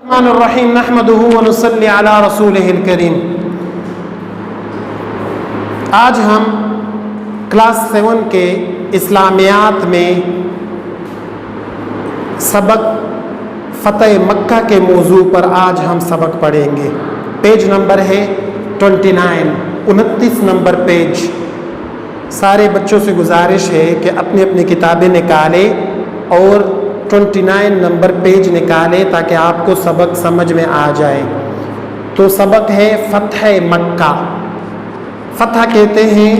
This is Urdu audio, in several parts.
الرحمن الرحیم نحمده ونصلی علی رسولہ الکریم۔ آج ہم کلاس 7 کے اسلامیات میں سبق فتح مکہ کے موضوع پر آج ہم سبق پڑھیں گے۔ پیج نمبر ہے 29 نمبر پیج۔ سارے بچوں سے گزارش ہے کہ اپنی اپنی کتابیں نکالیں اور 29 نمبر پیج نکالے تاکہ آپ کو سبق سمجھ میں آ جائے۔ تو سبق ہے فتح مکہ۔ فتح کہتے ہیں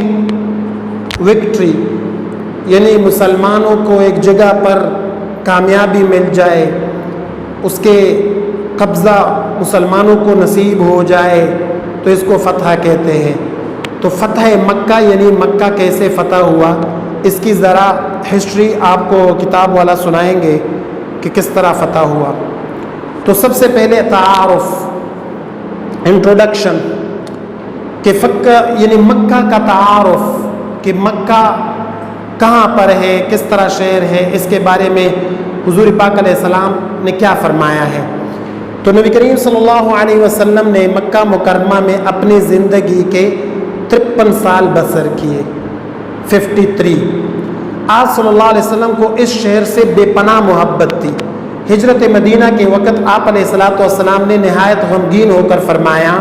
وکٹری، یعنی مسلمانوں کو ایک جگہ پر کامیابی مل جائے، اس کے قبضہ مسلمانوں کو نصیب ہو جائے تو اس کو فتح کہتے ہیں۔ تو فتح مکہ یعنی مکہ کیسے فتح ہوا، اس کی ذرا ہسٹری آپ کو کتاب والا سنائیں گے کہ کس طرح فتح ہوا۔ تو سب سے پہلے تعارف، انٹروڈکشن، کہ یعنی مکہ کا تعارف، کہ مکہ کہاں پر ہے، کس طرح شہر ہے، اس کے بارے میں حضور پاک علیہ السلام نے کیا فرمایا ہے۔ تو نبی کریم صلی اللہ علیہ وسلم نے مکہ مکرمہ میں اپنی زندگی کے 53 سال بسر کیے، 53۔ آج صلی اللہ علیہ وسلم کو اس شہر سے بے پناہ محبت تھی۔ ہجرت مدینہ کے وقت آپ علیہ السلام نے نہایت غمگین ہو کر فرمایا،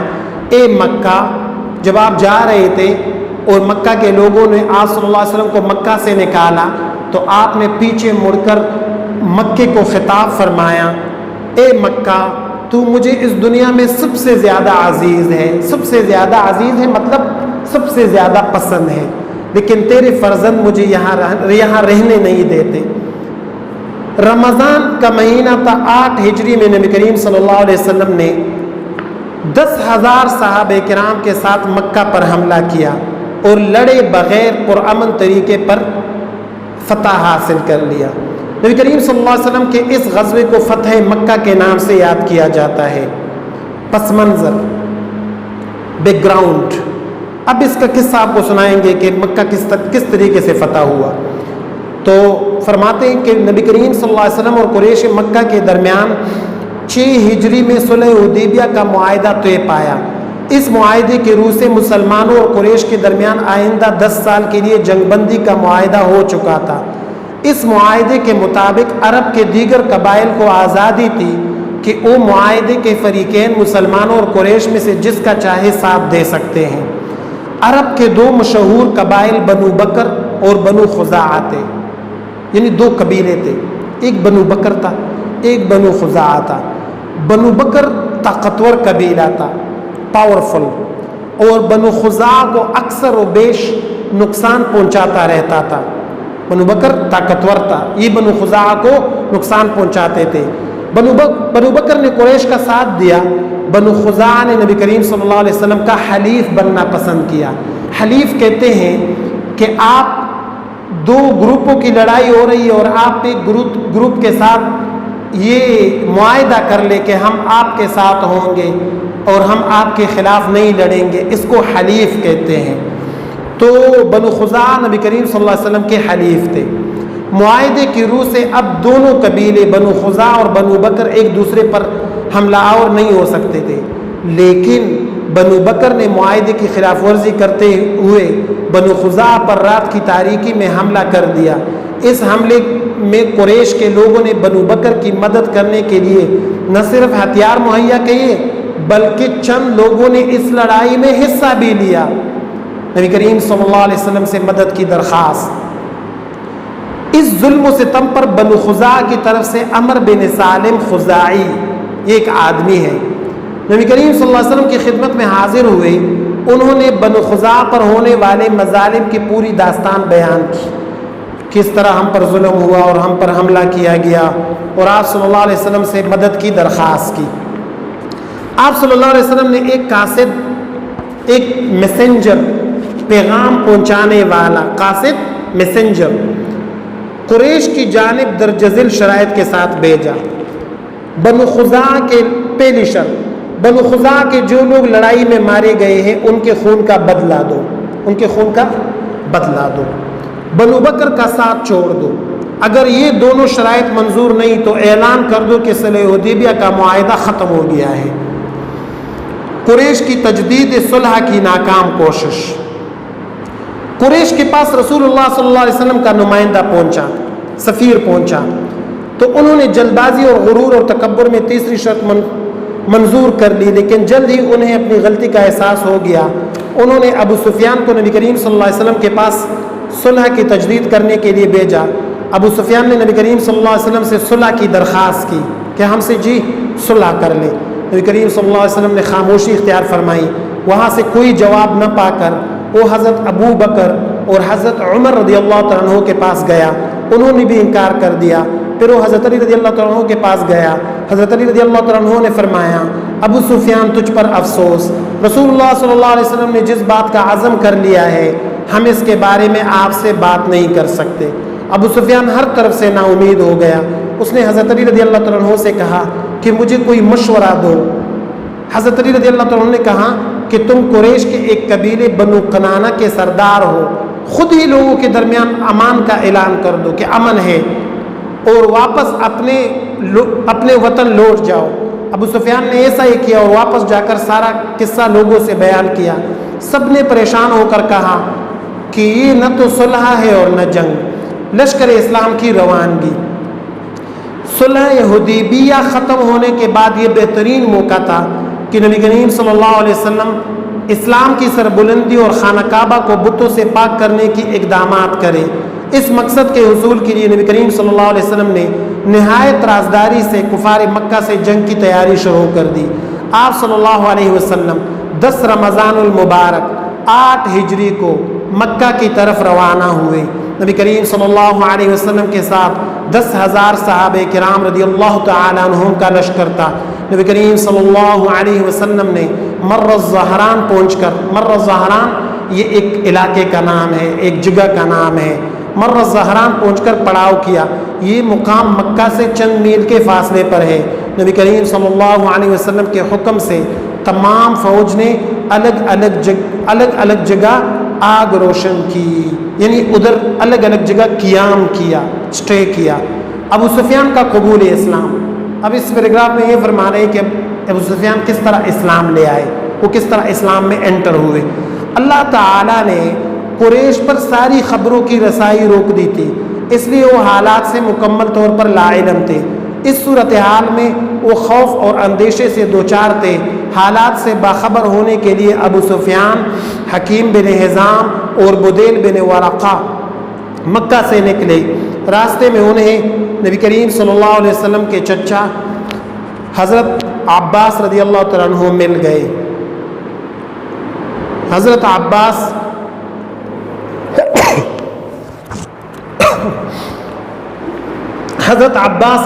اے مکہ، جب آپ جا رہے تھے اور مکہ کے لوگوں نے آپ صلی اللہ علیہ وسلم کو مکہ سے نکالا تو آپ نے پیچھے مڑ کر مکے کو خطاب فرمایا، اے مکہ، تو مجھے اس دنیا میں سب سے زیادہ عزیز ہے۔ سب سے زیادہ عزیز ہے مطلب سب سے زیادہ پسند ہے، لیکن تیرے فرزند مجھے یہاں رہنے نہیں دیتے۔ رمضان کا مہینہ تھا، 8 ہجری میں نبی کریم صلی اللہ علیہ وسلم نے 10,000 صحابہ کرام کے ساتھ مکہ پر حملہ کیا اور لڑے بغیر پرامن طریقے پر فتح حاصل کر لیا۔ نبی کریم صلی اللہ علیہ وسلم کے اس غزوے کو فتح مکہ کے نام سے یاد کیا جاتا ہے۔ پس منظر، بیک گراؤنڈ، اب اس کا قصہ آپ کو سنائیں گے کہ مکہ کس طریقے سے فتح ہوا۔ تو فرماتے ہیں کہ نبی کریم صلی اللہ علیہ وسلم اور قریش مکہ کے درمیان 6 ہجری میں صلح حدیبیہ کا معاہدہ طے پایا۔ اس معاہدے کے روح سے مسلمانوں اور قریش کے درمیان آئندہ 10 سال کے لیے جنگ بندی کا معاہدہ ہو چکا تھا۔ اس معاہدے کے مطابق عرب کے دیگر قبائل کو آزادی تھی کہ وہ معاہدے کے فریقین مسلمانوں اور قریش میں سے جس کا چاہے ساتھ دے سکتے ہیں۔ عرب کے 2 مشہور قبائل بنو بکر اور بنو خزاعہ تھے، یعنی 2 قبیلے تھے، ایک بنو بکر تھا، ایک بنو خزاعہ تھا۔ بنو بکر طاقتور قبیلہ تھا، پاورفل، اور بنو خزاعہ کو اکثر و بیش نقصان پہنچاتا رہتا تھا۔ بنو بکر طاقتور تھا، یہ بنو خزاعہ کو نقصان پہنچاتے تھے۔ بنو بکر نے قریش کا ساتھ دیا، بنو خزاعہ نے نبی کریم صلی اللہ علیہ وسلم کا حلیف بننا پسند کیا۔ حلیف کہتے ہیں کہ آپ 2 گروپوں کی لڑائی ہو رہی ہے اور آپ ایک گروپ کے ساتھ یہ معاہدہ کر لے کہ ہم آپ کے ساتھ ہوں گے اور ہم آپ کے خلاف نہیں لڑیں گے، اس کو حلیف کہتے ہیں۔ تو بنو خزاعہ نبی کریم صلی اللہ علیہ وسلم کے حلیف تھے۔ معاہدے کی روح سے اب دونوں قبیلے بنو خزاعہ اور بنو بکر ایک دوسرے پر حملہ آور نہیں ہو سکتے تھے، لیکن بنو بکر نے معاہدے کی خلاف ورزی کرتے ہوئے بنو خزاعہ پر رات کی تاریکی میں حملہ کر دیا۔ اس حملے میں قریش کے لوگوں نے بنو بکر کی مدد کرنے کے لیے نہ صرف ہتھیار مہیا کیے بلکہ چند لوگوں نے اس لڑائی میں حصہ بھی لیا۔ نبی کریم صلی اللہ علیہ وسلم سے مدد کی درخواست۔ اس ظلم و ستم پر بنو خزاعہ کی طرف سے عمر بن سالم خزاعی، یہ ایک آدمی ہے، نبی کریم صلی اللہ علیہ وسلم کی خدمت میں حاضر ہوئے۔ انہوں نے بنو خزاعہ پر ہونے والے مظالم کی پوری داستان بیان کی، کس طرح ہم پر ظلم ہوا اور ہم پر حملہ کیا گیا، اور آپ صلی اللہ علیہ وسلم سے مدد کی درخواست کی۔ آپ صلی اللہ علیہ وسلم نے ایک قاصد، ایک میسنجر، پیغام پہنچانے والا قاصد، میسنجر، قریش کی جانب درج ذیل شرائط کے ساتھ بھیجا۔ بنو خزاعہ کے پہلی شرط، بنو خزاعہ کے جو لوگ لڑائی میں مارے گئے ہیں ان کے خون کا بدلہ دو، ان کے خون کا بدلہ دو۔ بنو بکر کا ساتھ چھوڑ دو۔ اگر یہ دونوں شرائط منظور نہیں تو اعلان کر دو کہ صلح حدیبیہ کا معاہدہ ختم ہو گیا ہے۔ قریش کی تجدید صلح کی ناکام کوشش۔ قریش کے پاس رسول اللہ صلی اللہ علیہ وسلم کا نمائندہ پہنچا، سفیر پہنچا، تو انہوں نے جلد بازی اور غرور اور تکبر میں تیسری شرط منظور کر لی، لیکن جلد ہی انہیں اپنی غلطی کا احساس ہو گیا۔ انہوں نے ابو سفیان کو نبی کریم صلی اللہ علیہ وسلم کے پاس صلح کی تجدید کرنے کے لیے بھیجا۔ ابو سفیان نے نبی کریم صلی اللہ علیہ وسلم سے صلح کی درخواست کی کہ ہم سے جی صلح کر لیں۔ نبی کریم صلی اللہ علیہ وسلم نے خاموشی اختیار فرمائی۔ وہاں سے کوئی جواب نہ پا کر وہ حضرت ابو بکر اور حضرت عمر رضی اللہ تعالیٰ عنہ کے پاس گیا، انہوں نے بھی انکار کر دیا۔ پھر وہ حضرت علی رضی اللہ تعالیٰ عنہ کے پاس گیا، حضرت علی رضی اللہ تعالیٰ عنہ نے فرمایا ابو سفیان تجھ پر افسوس، رسول اللہ صلی اللہ علیہ وسلم نے جس بات کا عزم کر لیا ہے ہم اس کے بارے میں آپ سے بات نہیں کر سکتے۔ ابو سفیان ہر طرف سے نا امید ہو گیا۔ اس نے حضرت علی رضی اللہ تعالیٰ عنہ سے کہا کہ مجھے کوئی مشورہ دو۔ حضرت علی رضی اللہ تعالیٰ عنہ نے کہا کہ تم قریش کے ایک قبیلے بنو کنانہ کے سردار ہو، خود ہی لوگوں کے درمیان امان کا اعلان کر دو کہ امن ہے اور واپس اپنے وطن لوٹ جاؤ۔ ابو سفیان نے ایسا ہی کیا اور واپس جا کر سارا قصہ لوگوں سے بیان کیا۔ سب نے پریشان ہو کر کہا کہ یہ نہ تو صلح ہے اور نہ جنگ، لشکر اسلام کی روانگی۔ صلح حدیبیہ ختم ہونے کے بعد یہ بہترین موقع تھا کہ نبی کریم صلی اللہ علیہ وسلم اسلام کی سربلندی اور خانہ کعبہ کو بتوں سے پاک کرنے کی اقدامات کرے۔ اس مقصد کے حصول کے لیے نبی کریم صلی اللہ علیہ وسلم نے نہایت رازداری سے کفار مکہ سے جنگ کی تیاری شروع کر دی۔ آپ صلی اللہ علیہ وسلم 10 رمضان المبارک 8 ہجری کو مکہ کی طرف روانہ ہوئے۔ نبی کریم صلی اللہ علیہ وسلم کے ساتھ 10,000 صحابہ کرام رضی اللہ تعالیٰ عنہم کا لشکر تھا۔ نبی کریم صلی اللہ علیہ وسلم نے مر الزہران پہنچ کر، مر الزہران یہ ایک علاقے کا نام ہے، ایک جگہ کا نام ہے، مر الزہران پہنچ کر پڑاؤ کیا۔ یہ مقام مکہ سے چند میل کے فاصلے پر ہے۔ نبی کریم صلی اللہ علیہ وسلم کے حکم سے تمام فوج نے الگ الگ جگہ آگ روشن کی، یعنی ادھر الگ الگ جگہ قیام کیا، اسٹے کیا۔ ابو سفیان کا قبول اسلام۔ اب اس پیراگراف میں یہ فرما رہے ہیں کہ ابو سفیان کس طرح اسلام لے آئے، وہ کس طرح اسلام میں انٹر ہوئے۔ اللہ تعالیٰ نے قریش پر ساری خبروں کی رسائی روک دی تھی، اس لیے وہ حالات سے مکمل طور پر لا علم تھے۔ اس صورتحال میں وہ خوف اور اندیشے سے دوچار تھے۔ حالات سے باخبر ہونے کے لیے ابو سفیان، حکیم بن حزام اور بدیل بن ورقہ مکہ سے نکلے۔ راستے میں انہیں نبی کریم صلی اللہ علیہ وسلم کے چچا حضرت عباس رضی اللہ تعالیٰ عنہ مل گئے۔ حضرت عباس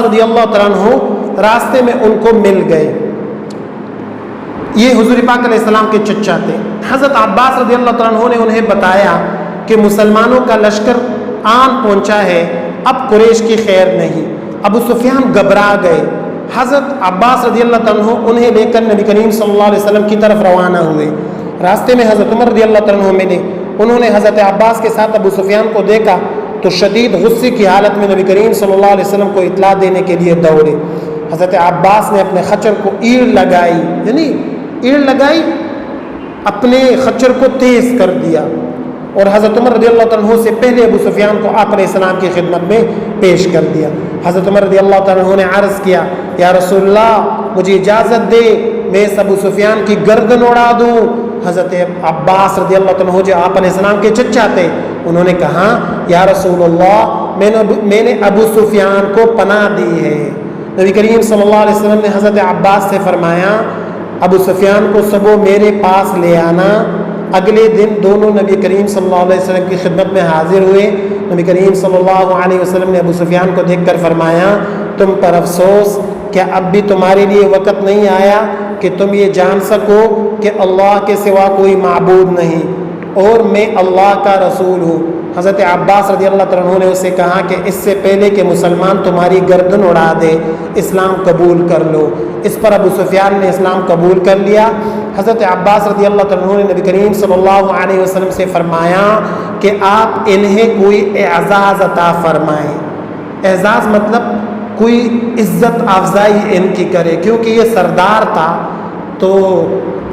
رضی اللہ تعالیٰ عنہ راستے میں ان کو مل گئے۔ یہ حضور پاک علیہ السلام کے چچا تھے۔ حضرت عباس رضی اللہ تعالیٰ عنہ نے انہیں بتایا کہ مسلمانوں کا لشکر آن پہنچا ہے، اب قریش کی خیر نہیں۔ ابو سفیان گھبرا گئے۔ حضرت عباس رضی اللہ تعالیٰ عنہ انہیں لے کر نبی کریم صلی اللہ علیہ وسلم کی طرف روانہ ہوئے۔ راستے میں حضرت عمر رضی اللہ تعالیٰ عنہ ملے۔ انہوں نے حضرت عباس کے ساتھ ابو سفیان کو دیکھا تو شدید غصے کی حالت میں نبی کریم صلی اللہ علیہ وسلم کو اطلاع دینے کے لیے دوڑے۔ حضرت عباس نے اپنے خچر کو ایڑ لگائی، یعنی ایڑ لگائی، اپنے خچر کو تیز کر دیا اور حضرت عمر رضی اللہ تعالیٰ عنہ سے پہلے ابو سفیان کو آپ علیہ السلام کی خدمت میں پیش کر دیا۔ حضرت عمر رضی اللہ تعالیٰ عنہ نے عرض کیا، یا رسول اللہ مجھے اجازت دے میں اس ابو سفیان کی گردن اڑا دوں۔ حضرت عباس رضی اللہ تعالیٰ عنہ جو آپ علیہ السلام کے چچا تھے، انہوں نے کہا یا رسول اللہ میں نے ابو سفیان کو پناہ دی ہے۔ نبی کریم صلی اللہ علیہ وسلم نے حضرت عباس سے فرمایا ابو سفیان کو صبح میرے پاس لے آنا۔ اگلے دن دونوں نبی کریم صلی اللہ علیہ وسلم کی خدمت میں حاضر ہوئے۔ نبی کریم صلی اللہ علیہ وسلم نے ابو سفیان کو دیکھ کر فرمایا تم پر افسوس، کیا اب بھی تمہارے لیے وقت نہیں آیا کہ تم یہ جان سکو کہ اللہ کے سوا کوئی معبود نہیں اور میں اللہ کا رسول ہوں۔ حضرت عباس رضی اللہ تعالیٰ عنہ نے اسے کہا کہ اس سے پہلے کہ مسلمان تمہاری گردن اڑا دے اسلام قبول کر لو۔ اس پر ابو سفیان نے اسلام قبول کر لیا۔ حضرت عباس رضی اللہ تعالیٰ عنہ نے نبی کریم صلی اللہ علیہ وسلم سے فرمایا کہ آپ انہیں کوئی اعزاز عطا فرمائیں، اعزاز مطلب کوئی عزت افزائی ان کی کرے، کیونکہ یہ سردار تھا تو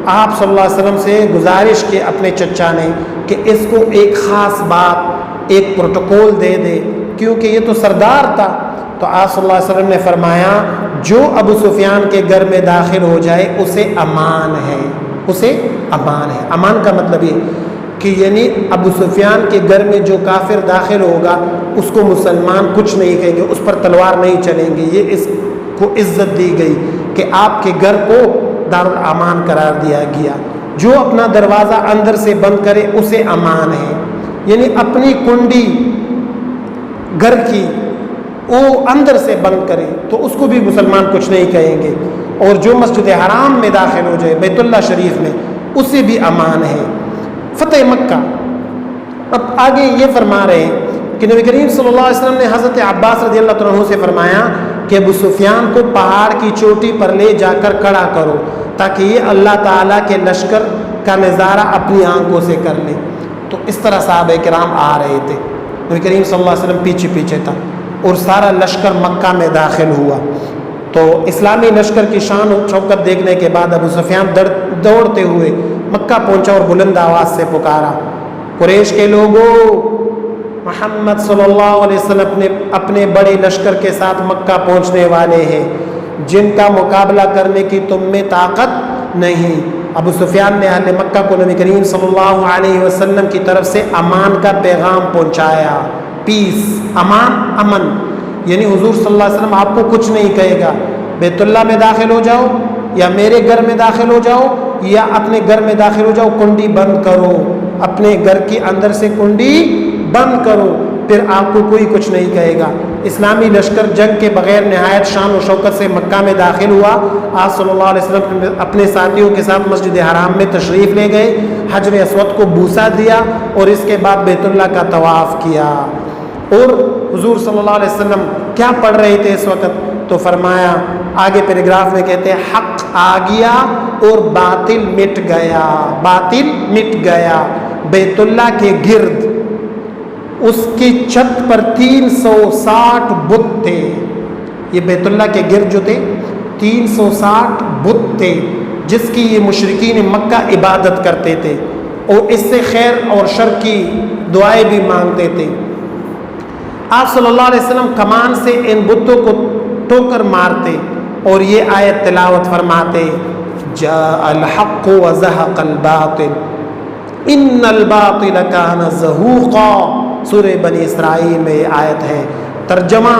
آپ صلی اللہ علیہ وسلم سے گزارش کی اپنے چچا نے کہ اس کو ایک خاص بات، ایک پروٹوکول دے دے، کیونکہ یہ تو سردار تھا۔ تو آپ صلی اللہ علیہ وسلم نے فرمایا جو ابو سفیان کے گھر میں داخل ہو جائے اسے امان ہے، اسے امان ہے۔ امان کا مطلب یہ کہ یعنی ابو سفیان کے گھر میں جو کافر داخل ہوگا اس کو مسلمان کچھ نہیں کہیں گے، اس پر تلوار نہیں چلیں گے۔ یہ اس کو عزت دی گئی کہ آپ کے گھر کو دارالامان قرار دیا گیا۔ جو اپنا دروازہ اندر سے بند کرے اسے امان ہے، یعنی اپنی کنڈی گھر کی وہ اندر سے بند کرے تو اس کو بھی مسلمان کچھ نہیں کہیں گے، اور جو مسجد حرام میں داخل ہو جائے بیت اللہ شریف میں اسے بھی امان ہے۔ فتح مکہ، اب آگے یہ فرما رہے ہیں کہ نبی کریم صلی اللہ علیہ وسلم نے حضرت عباس رضی اللہ عنہ سے فرمایا کہ ابو سفیان کو پہاڑ کی چوٹی پر لے جا کر کھڑا کرو تاکہ یہ اللہ تعالیٰ کے لشکر کا نظارہ اپنی آنکھوں سے کر لے۔ تو اس طرح صحابہ کرام آ رہے تھے، نبی کریم صلی اللہ علیہ وسلم پیچھے پیچھے تھا، اور سارا لشکر مکہ میں داخل ہوا۔ تو اسلامی لشکر کی شان و شوکت دیکھنے کے بعد ابو سفیان دوڑتے ہوئے مکہ پہنچا اور بلند آواز سے پکارا، قریش کے لوگوں، محمد صلی اللہ علیہ وسلم اپنے بڑے لشکر کے ساتھ مکہ پہنچنے والے ہیں، جن کا مقابلہ کرنے کی تم میں طاقت نہیں۔ ابو سفیان نے اہل مکہ کو نبی کریم صلی اللہ علیہ وسلم کی طرف سے امان کا پیغام پہنچایا، پیس، امان، امن، یعنی حضور صلی اللہ علیہ وسلم آپ کو کچھ نہیں کہے گا، بیت اللہ میں داخل ہو جاؤ یا میرے گھر میں داخل ہو جاؤ یا اپنے گھر میں داخل ہو جاؤ، کنڈی بند کرو، اپنے گھر کی اندر سے کنڈی بند کرو، پھر آپ کو کوئی کچھ نہیں کہے گا۔ اسلامی لشکر جنگ کے بغیر نہایت شان و شوکت سے مکہ میں داخل ہوا۔ آپ صلی اللہ علیہ وسلم نے اپنے ساتھیوں کے ساتھ مسجد حرام میں تشریف لے گئے، حجر اسود کو بوسہ دیا اور اس کے بعد بیت اللہ کا طواف کیا۔ اور حضور صلی اللہ علیہ وسلم کیا پڑھ رہے تھے اس وقت؟ تو فرمایا، آگے پیراگراف میں کہتے ہیں، حق آ گیا اور باطل مٹ گیا، باطل مٹ گیا۔ بیت اللہ کے گرد اس کی چھت پر 360 بت تھے، یہ بیت اللہ کے گرد جو تھے 360 بت تھے، جس کی یہ مشرکین مکہ عبادت کرتے تھے اور اس سے خیر اور شر کی دعائیں بھی مانگتے تھے۔ آپ صلی اللہ علیہ وسلم کمان سے ان بتوں کو ٹوکر مارتے اور یہ آیت تلاوت فرماتے، جاء الحق وزهق الباطل ان الباطل كان زهوقا۔ سورہ بنی اسرائیل میں یہ آیت ہے۔ ترجمہ،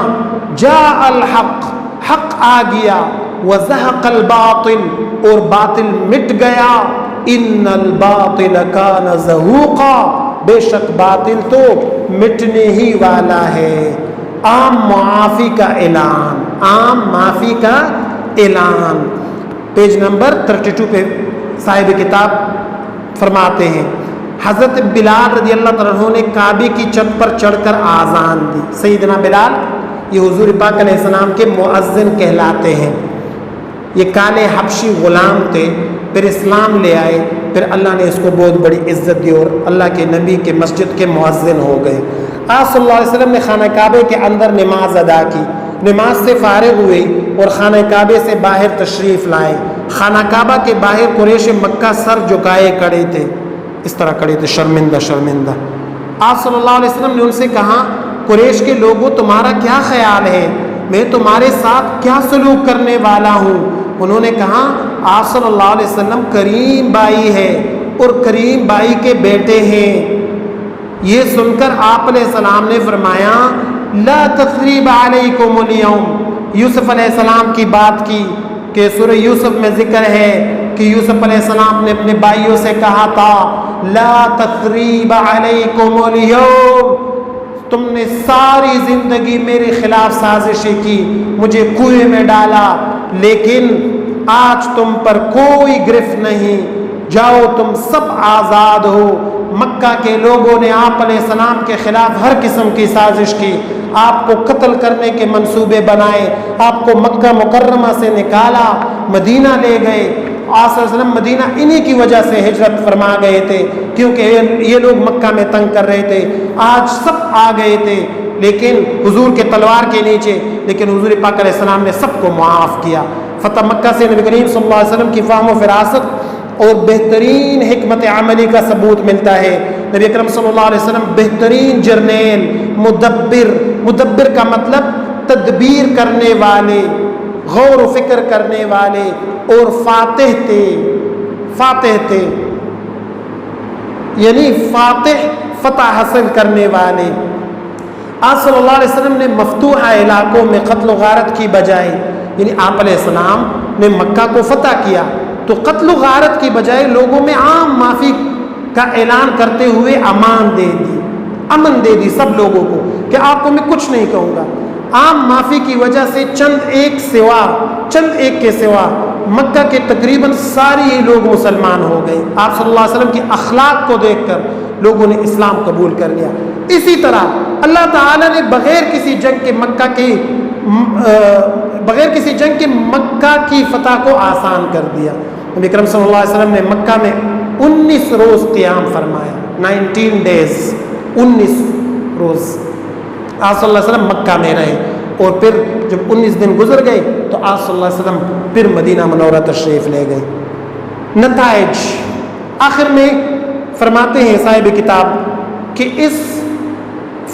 جاء الحق، حق آ گیا، وزهق الباطل، اور باطل مٹ گیا، ان الباطل كان زهوقا، بے شک باطل تو مٹنے ہی والا ہے۔ عام معافی کا اعلان، عام معافی کا اعلان۔ پیج نمبر 32 پہ صاحب کتاب فرماتے ہیں، حضرت بلال رضی اللہ عنہ نے کعبے کی چھت پر چڑھ کر آذان دی۔ سیدنا بلال یہ حضور پاک علیہ السلام کے مؤذن کہلاتے ہیں۔ یہ کالے حبشی غلام تھے، پھر اسلام لے آئے، پھر اللہ نے اس کو بہت بڑی عزت دی اور اللہ کے نبی کے مسجد کے مؤذن ہو گئے۔ آپ صلی اللہ علیہ وسلم نے خانہ کعبے کے اندر نماز ادا کی، نماز سے فارغ ہوئے اور خانہ کعبے سے باہر تشریف لائے۔ خانہ کعبہ کے باہر قریش مکہ سر جھکائے کھڑے تھے، اس طرح کھڑے تھے، شرمندہ شرمندہ۔ آپ صلی اللہ علیہ وسلم نے ان سے کہا، قریش کے لوگوں تمہارا کیا خیال ہے؟ میں تمہارے ساتھ کیا سلوک کرنے والا ہوں؟ انہوں نے کہا، آپ صلی اللہ علیہ وسلم کریم بائی ہے اور کریم بائی کے بیٹے ہیں۔ یہ سن کر آپ علیہ السلام نے فرمایا، لا تثریب علیکم اليوم۔ یوسف علیہ السلام کی بات کی کہ سورہ یوسف میں ذکر ہے کہ یوسف علیہ السلام نے اپنے بھائیوں سے کہا تھا، لا تثریب علیکم اليوم، تم نے ساری زندگی میرے خلاف سازشیں کی، مجھے کنویں میں ڈالا، لیکن آج تم پر کوئی گرفت نہیں، جاؤ تم سب آزاد ہو۔ مکہ کے لوگوں نے آپ علیہ السلام کے خلاف ہر قسم کی سازش کی، آپ کو قتل کرنے کے منصوبے بنائے، آپ کو مکہ مکرمہ سے نکالا، مدینہ لے گئے۔ آپ صلی اللہ علیہ وسلم مدینہ انہی کی وجہ سے ہجرت فرما گئے تھے، کیونکہ یہ لوگ مکہ میں تنگ کر رہے تھے۔ آج سب آ گئے تھے، لیکن حضور کے تلوار کے نیچے، لیکن حضور پاک علیہ السلام نے سب کو معاف کیا۔ فتح مکہ سے نبی کریم صلی اللہ علیہ وسلم کی فہم و فراست اور بہترین حکمت عملی کا ثبوت ملتا ہے۔ نبی اکرم صلی اللہ علیہ وسلم بہترین جرنیل، مدبر کا مطلب تدبیر کرنے والے، غور و فکر کرنے والے، اور فاتح تھے یعنی فتح حاصل کرنے والے۔ آپ صلی اللہ علیہ وسلم نے مفتوحہ علاقوں میں قتل و غارت کی بجائے، یعنی آپ علیہ السلام نے مکہ کو فتح کیا تو قتل و غارت کی بجائے لوگوں میں عام معافی کا اعلان کرتے ہوئے امن دے دی سب لوگوں کو کہ آپ کو میں کچھ نہیں کہوں گا۔ عام معافی کی وجہ سے چند ایک کے سوا مکہ کے تقریباً سارے ہی لوگ مسلمان ہو گئے۔ آپ صلی اللہ علیہ وسلم کی اخلاق کو دیکھ کر لوگوں نے اسلام قبول کر لیا۔ اسی طرح اللہ تعالیٰ نے بغیر کسی جنگ کے مکہ کی فتح کو آسان کر دیا۔ نبی اکرم صلی اللہ علیہ وسلم نے مکہ میں 19 روز قیام فرمایا، 19 days، 19 روز آپ صلی اللہ علیہ وسلم مکہ میں رہے، اور پھر جب 19 دن گزر گئے تو آپ صلی اللہ علیہ وسلم پھر مدینہ منورہ تشریف لے گئے۔ نتائج آخر میں فرماتے ہیں صاحب کتاب کہ اس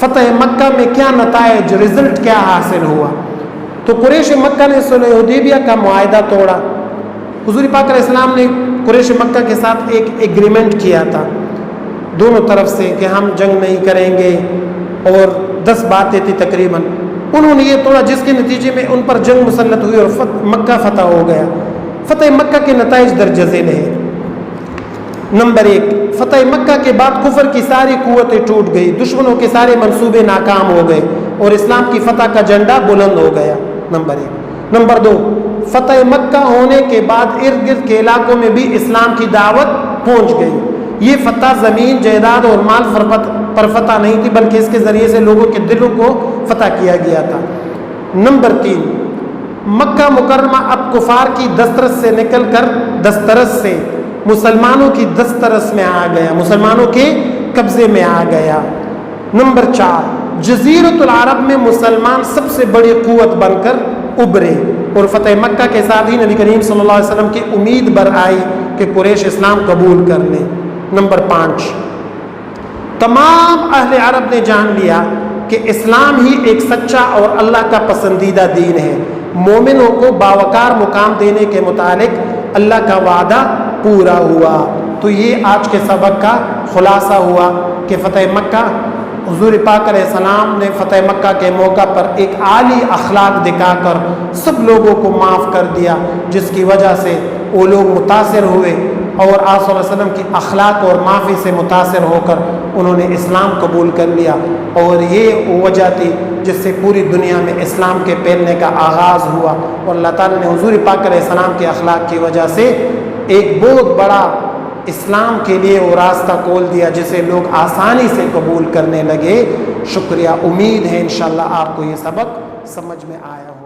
فتح مکہ میں کیا نتائج، رزلٹ کیا حاصل ہوا۔ تو قریش مکہ نے صلح حدیبیہ کا معاہدہ توڑا۔ حضور پاک علیہ السلام نے قریش مکہ کے ساتھ ایک ایگریمنٹ کیا تھا دونوں طرف سے کہ ہم جنگ نہیں کریں گے، اور 10 باتیں تھی تقریباً۔ انہوں نے یہ توڑا، جس کے نتیجے میں ان پر جنگ مسلط ہوئی اور مکہ فتح ہو گیا۔ فتح مکہ کے نتائج درج ذیل ہیں۔ نمبر 1، فتح مکہ کے بعد کفر کی ساری قوتیں ٹوٹ گئی، دشمنوں کے سارے منصوبے ناکام ہو گئے اور اسلام کی فتح کا جھنڈا بلند ہو گیا۔ نمبر 1۔ نمبر 2، فتح مکہ ہونے کے بعد ارد گرد کے علاقوں میں بھی اسلام کی دعوت پہنچ گئی۔ یہ فتح زمین، جائیداد اور مال پر فتح نہیں تھی، بلکہ اس کے ذریعے سے لوگوں کے دلوں کو فتح کیا گیا تھا۔ نمبر 3، مکہ مکرمہ اب کفار کی دسترس سے نکل کر دسترس سے مسلمانوں کی دسترس میں آ گیا، مسلمانوں کے قبضے میں آ گیا۔ نمبر 4، جزیرۃ العرب میں مسلمان سب سے بڑی قوت بن کر ابھرے، اور فتح مکہ کے ساتھ ہی نبی کریم صلی اللہ علیہ وسلم کی امید بر آئی کہ قریش اسلام قبول کر لیں۔ نمبر 5، تمام اہل عرب نے جان لیا کہ اسلام ہی ایک سچا اور اللہ کا پسندیدہ دین ہے۔ مومنوں کو باوقار مقام دینے کے متعلق اللہ کا وعدہ پورا ہوا۔ تو یہ آج کے سبق کا خلاصہ ہوا کہ فتح مکہ، حضور پاک علیہ السلام نے فتح مکہ کے موقع پر ایک عالی اخلاق دکھا کر سب لوگوں کو معاف کر دیا، جس کی وجہ سے وہ لوگ متاثر ہوئے، اور آپ صلی اللہ علیہ وسلم کی اخلاق اور معافی سے متاثر ہو کر انہوں نے اسلام قبول کر لیا، اور یہ وجہ تھی جس سے پوری دنیا میں اسلام کے پھیلنے کا آغاز ہوا۔ اور اللہ تعالیٰ نے حضور پاک علیہ السلام کے اخلاق کی وجہ سے ایک بہت بڑا اسلام کے لیے وہ راستہ کھول دیا جسے لوگ آسانی سے قبول کرنے لگے۔ شکریہ، امید ہے انشاءاللہ آپ کو یہ سبق سمجھ میں آیا ہو۔